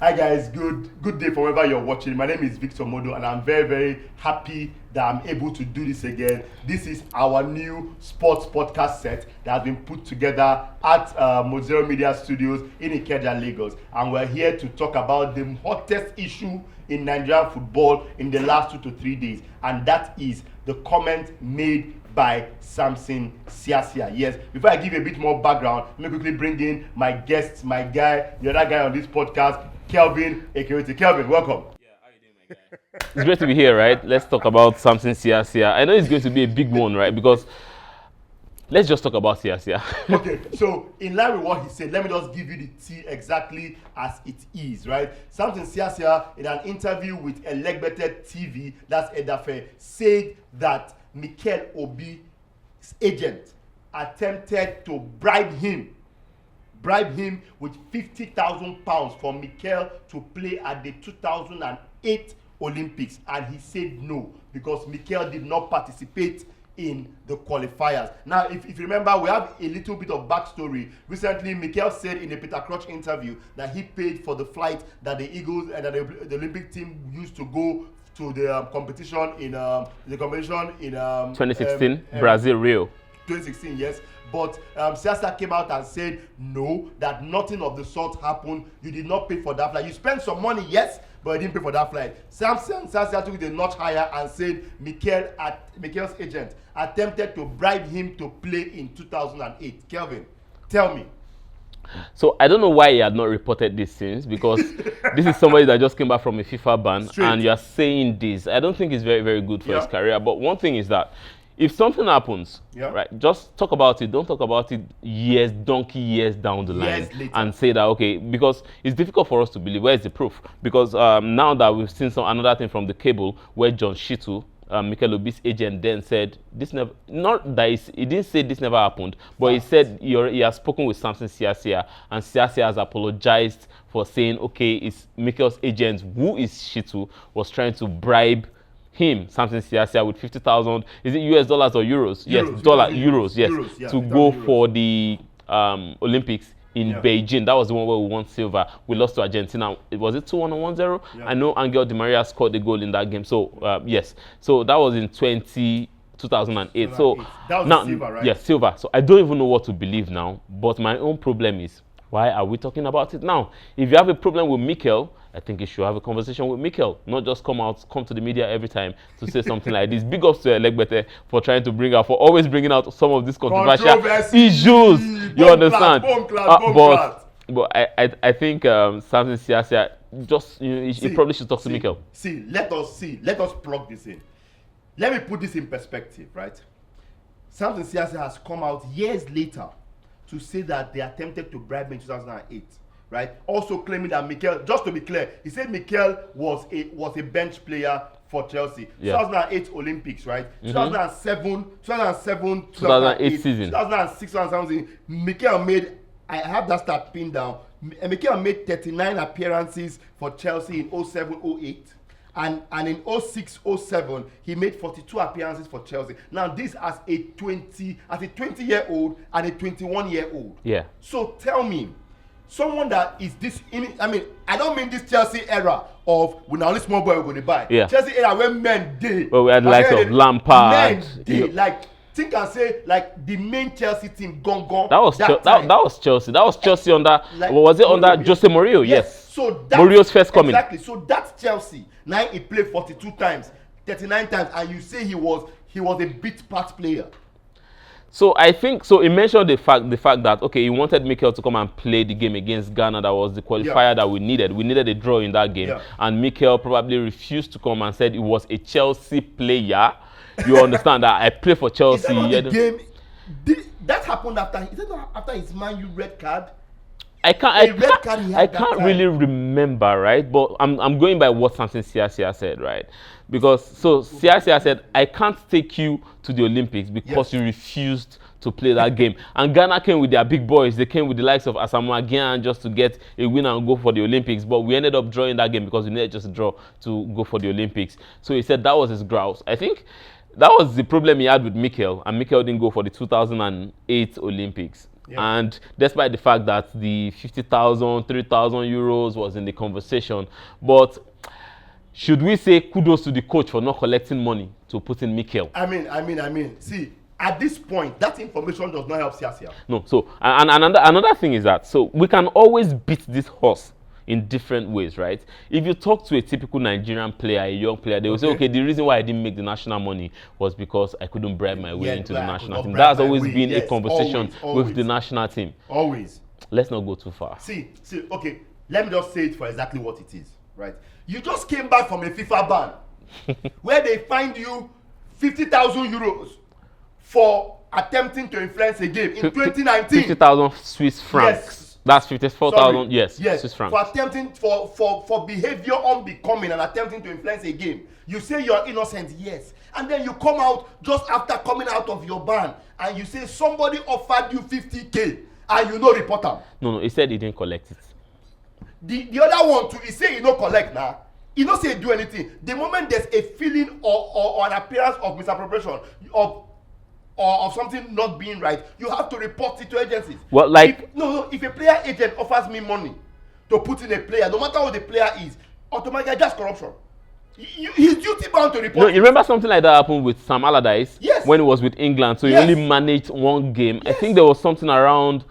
Hi guys, good day from wherever you're watching. My name is Victor Modo and I'm very happy that I'm able to do this again. This is our new sports podcast set that has been put together at Mozero Media Studios in Ikeja, Lagos. And we're here to talk about the hottest issue in Nigerian football in the last 2 to 3 days. And that is the comment made by Samson Siasia. Yes, before I give you a bit more background, let me quickly bring in my guest, my guy, the other guy on this podcast, Kelvin Ekerete. Kelvin, welcome. Yeah, how you doing, my guy? It's great to be here, right? Let's talk about Samson Siasia. I know it's going to be a big one, right? Because let's just talk about Siasia. Okay, so in line with what he said, let me just give you the tea exactly as it is, right? Samson Siasia, in an interview with Elegbete TV, that's Edafe, said that Mikel Obi's agent attempted to bribe him with £50,000 for Mikel to play at the 2008 Olympics, and he said no because Mikel did not participate in the qualifiers. Now, if you remember, we have a little bit of backstory. Recently, Mikel said in a Peter Crouch interview that he paid for the flight that the Eagles and that the Olympic team used to go to the competition in 2016 Brazil, Rio. 2016, yes. But Siasia came out and said no, that nothing of the sort happened. You did not pay for that flight. You spent some money, yes, but you didn't pay for that flight. Samson Siasia took it a notch higher and said Mikel's agent attempted to bribe him to play in 2008. Kelvin, tell me. So I don't know why he had not reported this since, because this is somebody that just came back from a FIFA ban. Straight. And you are saying this. I don't think it's very good for his career. But one thing is that if something happens, right, just talk about it. Don't talk about it donkey years down the line and say that, okay, because it's difficult for us to believe. Where is the proof? Because now that we've seen another thing from the cable where John Shitu, Mikel Obi's agent, then said this never, not that he didn't say this never happened, but he said he has spoken with Samson Siasia, and Siasia has apologized for saying, okay, it's Mikel's agent, who is Shitu, was trying to bribe him, Samson Siasia, with 50,000. Is it US dollars or euros? Yes, euros. Yes, yeah, to go for the Olympics in Beijing. That was the one where we won silver. We lost to Argentina. Was it 2-1 or 1-0? Yeah. I know Angel Di Maria scored the goal in that game. So yes, so that was in 2008. So that was now, silver, right? Yes, silver. So I don't even know what to believe now. But my own problem is, why are we talking about it now? If you have a problem with Mikel, I think you should have a conversation with Mikel, not just come to the media every time to say something like this. Big ups to Elegbete for trying to always bringing out some of these controversial issues. You understand? But I think Samson Siasia he probably should talk to Mikel. Let us plug this in. Let me put this in perspective, right? Samson Siasia has come out years later to say that they attempted to bribe me in 2008. Right? Also claiming that Mikel, just to be clear, he said Mikel was a bench player for Chelsea. 2008 Olympics, right? 2007, 2008 season. 2006, 2007. Mikel made, I have that stat pinned down. Mikel made 39 appearances for Chelsea in 07-08. And in 06-07, he made 42 appearances for Chelsea. Now, this as a 20-year-old and a 21-year-old. Yeah. So tell me, someone that is I don't mean this Chelsea era of when only small boy we're going to buy. Yeah. Chelsea era where men did. Well, we had likes of Lampard. Men did. Like, think and say, like, the main Chelsea team gone. That was Chelsea. That was Chelsea under, was it under Jose Mourinho? Yes. So Mourinho's first coming. Exactly. So that's Chelsea. Now he played 42 times, 39 times, and you say he was a bit part player. So I think he mentioned the fact that, okay, he wanted Mikel to come and play the game against Ghana. That was the qualifier that we needed. We needed a draw in that game, and Mikel probably refused to come and said he was a Chelsea player. You understand that I play for Chelsea. Is that the game? That happened after his Man U red card. I can't really remember, right? But I'm going by what Samson Siasia said, right? Because Siasia said, I can't take you to the Olympics because you refused to play that game. And Ghana came with their big boys. They came with the likes of Asamoah Gyan just to get a win and go for the Olympics. But we ended up drawing that game because we needed just a draw to go for the Olympics. So he said that was his grouse. I think that was the problem he had with Mikel, and Mikel didn't go for the 2008 Olympics. And despite the fact that the 50,000, 3,000 euros was in the conversation, but should we say kudos to the coach for not collecting money to put in Mikel? I mean, see, at this point, that information does not help Siasia. No, so, and another thing is that, so we can always beat this horse in different ways, right? If you talk to a typical Nigerian player, a young player, they will say, okay, the reason why I didn't make the national money was because I couldn't bribe my way into the national team. That's always been a conversation with the national team. Always. Let's not go too far. See, okay, let me just say it for exactly what it is, right? You just came back from a FIFA ban where they fined you 50,000 euros for attempting to influence a game in 2019. 50,000 Swiss francs. Yes. That's 54,000, yes, Swiss francs. For attempting, for behavior unbecoming and attempting to influence a game. You say you're innocent, yes. And then you come out just after coming out of your ban and you say somebody offered you 50K and you no report them. No, he said he didn't collect it. The other one too, he say he no collect now. He no say do anything. The moment there's a feeling or an appearance of misappropriation of something not being right, you have to report it to agencies. Well, like if a player agent offers me money to put in a player, no matter who the player is, automatically that's corruption. He's duty bound to report. No, you remember something like that happened with Sam Allardyce? Yes. When he was with England, so he only managed one game. Yes. I think there was something around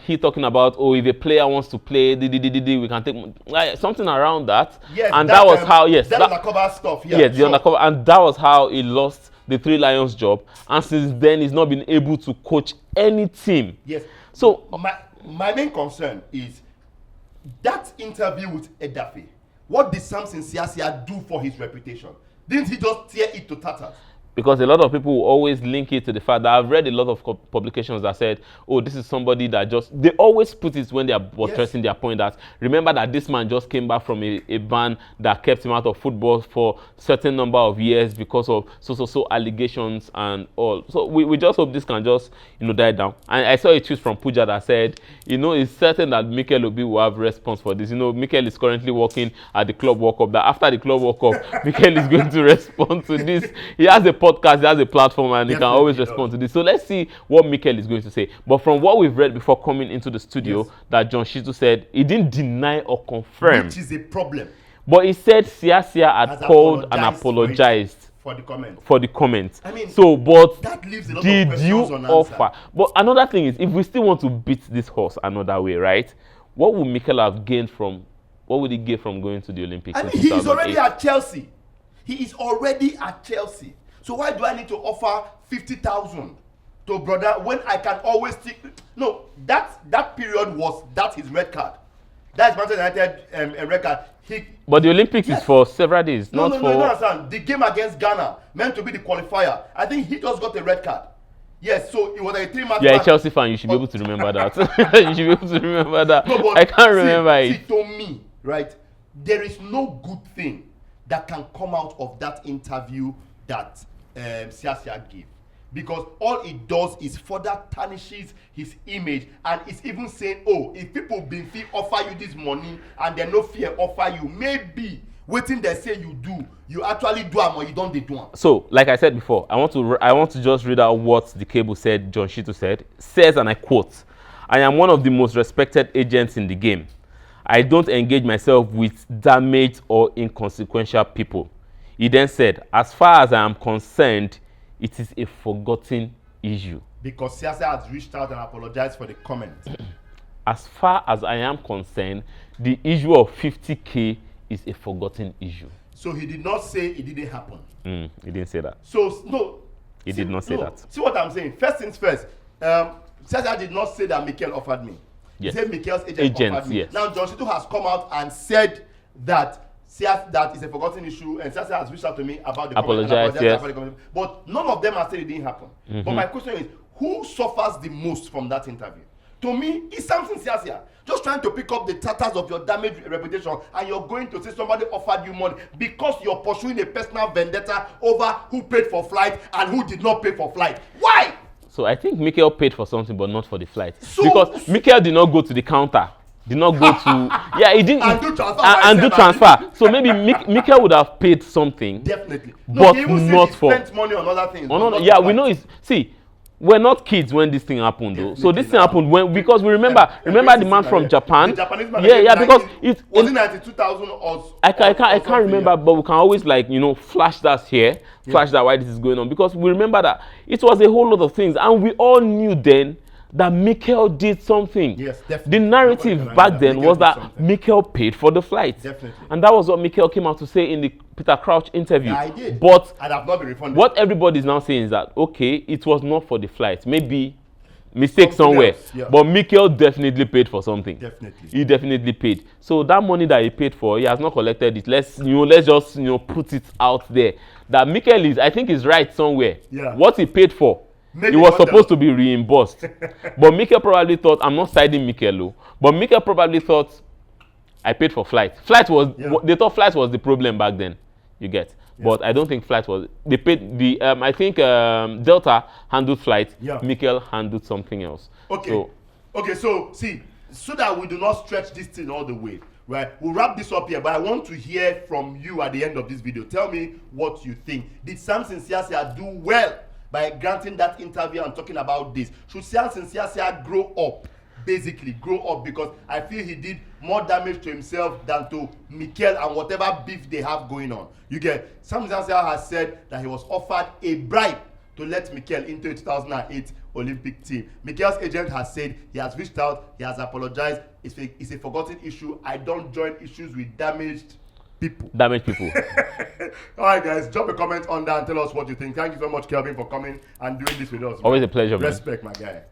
he talking about, oh, if a player wants to play, we can take something around that. Yes, and that was how that undercover stuff. Yeah, yes, the undercover, and that was how he lost the Three Lions job, and since then he's not been able to coach any team. Yes. So my main concern is that interview with Edafe. What did Samson Siasia do for his reputation? Didn't he just tear it to tatters? Because a lot of people will always link it to the fact that I've read a lot of publications that said, oh, this is somebody that they always put it when they are buttressing their point that, remember that this man just came back from a ban that kept him out of football for a certain number of years because of so allegations and all. So we just hope this can just, die down. And I saw a tweet from Puja that said, it's certain that Mikel Obi will have response for this. Mikel is currently working at the Club World Cup. That after the Club World Cup, Mikel is going to respond to this. He has a podcast, he has a platform, and he can always respond to this. So let's see what Mikel is going to say. But from what we've read before coming into the studio, that John Shitu said, he didn't deny or confirm. Which is a problem. But he said Siasia had called and apologized for the comment. For the comment. I mean, so, but that leaves a lot did of questions you unanswered. offer? But another thing is, if we still want to beat this horse another way, right? What would Mikel have gained from? What would he gain from going to the Olympics? I mean, he is already at Chelsea. He is already at Chelsea. So why do I need to offer 50,000 to brother when I can always stick? No, that period was his red card. That's Manchester United red card. But the Olympics is for several days, no, not for. No, you understand. The game against Ghana meant to be the qualifier. I think he just got a red card. Yes, so it was a 3-match. You're a Chelsea fan. You should be able to remember that. You should be able to remember that. No, but I can't remember it. See, to me, right, there is no good thing that can come out of that interview that Siasia gave, because all it does is further tarnishes his image, and it's even saying, oh, if people been feel offer you this money and they no fear offer you, maybe waiting they say you do, you actually do am or you don't do am. So like I said before, I want to just read out what the cable said. John Shitu says, and I quote, "I am one of the most respected agents in the game. I don't engage myself with damaged or inconsequential people." He then said, "As far as I am concerned, it is a forgotten issue." Because Siasia has reached out and apologized for the comment. As far as I am concerned, the issue of 50K is a forgotten issue. So he did not say it didn't happen. He didn't say that. So no. He did not say that. See what I'm saying? First things first. Siasia did not say that Mikel offered me. Yes. He said Mikel's agent offered me. Yes. Now John Shitu has come out and said that that is a forgotten issue, and Siasia has reached out to me about the apologize, yes. But none of them have said it didn't happen. But my question is, who suffers the most from that interview? To me, it's Samson Siasia, just trying to pick up the tatters of your damaged reputation, and you're going to say somebody offered you money because you're pursuing a personal vendetta over who paid for flight and who did not pay for flight. Why? So I think Mikel paid for something, but not for the flight. Because Mikel did not go to the counter. Did not go to he didn't and do transfer. So maybe Mikel would have paid something. Definitely. But not for spent money on other things. We know it's we're not kids when this thing happened, though. So this thing happened when, because we remember the man from Japan. The Japanese man, yeah, because it was it 92,000 or I can't remember, but we can always, like, you know, flash that here, flash that why this is going on, because we remember that it was a whole lot of things, and we all knew then that Mikel did something. Yes, definitely. The narrative back then was that Mikel paid for the flight. Definitely. And that was what Mikel came out to say in the Peter Crouch interview. Yeah, I did. But and I've not been refunded. what everybody is now saying is that, okay, it was not for the flight. Maybe mistake somewhere. Else, yeah. But Mikel definitely paid for something. Definitely. He definitely paid. So that money that he paid for, he has not collected it. Let's just put it out there. That Mikel is, I think, is right somewhere. Yeah. What he paid for, Maybe he was supposed to be reimbursed. But Mikel probably thought, I'm not siding Mikel, but Mikel probably thought, I paid for flight. They thought flight was the problem back then. You get. Yeah. But I don't think flight was. They paid the. I think Delta handled flight. Yeah. Mikel handled something else. Okay. So see, so that we do not stretch this thing all the way, right? We'll wrap this up here, but I want to hear from you at the end of this video. Tell me what you think. Did Samson Siasia do well by granting that interview and talking about this? Should Samson Siasia grow up? Basically grow up, because I feel he did more damage to himself than to Mikel and whatever beef they have going on. You get. Samson Siasia has said that he was offered a bribe to let Mikel into a 2008 Olympic team. Mikel's agent has said he has reached out, he has apologized. It's a forgotten issue. I don't join issues with damaged people. All right, guys, drop a comment on that and tell us what you think. Thank you so much, Kelvin, for coming and doing this with us. Always a pleasure, man. Respect, my guy.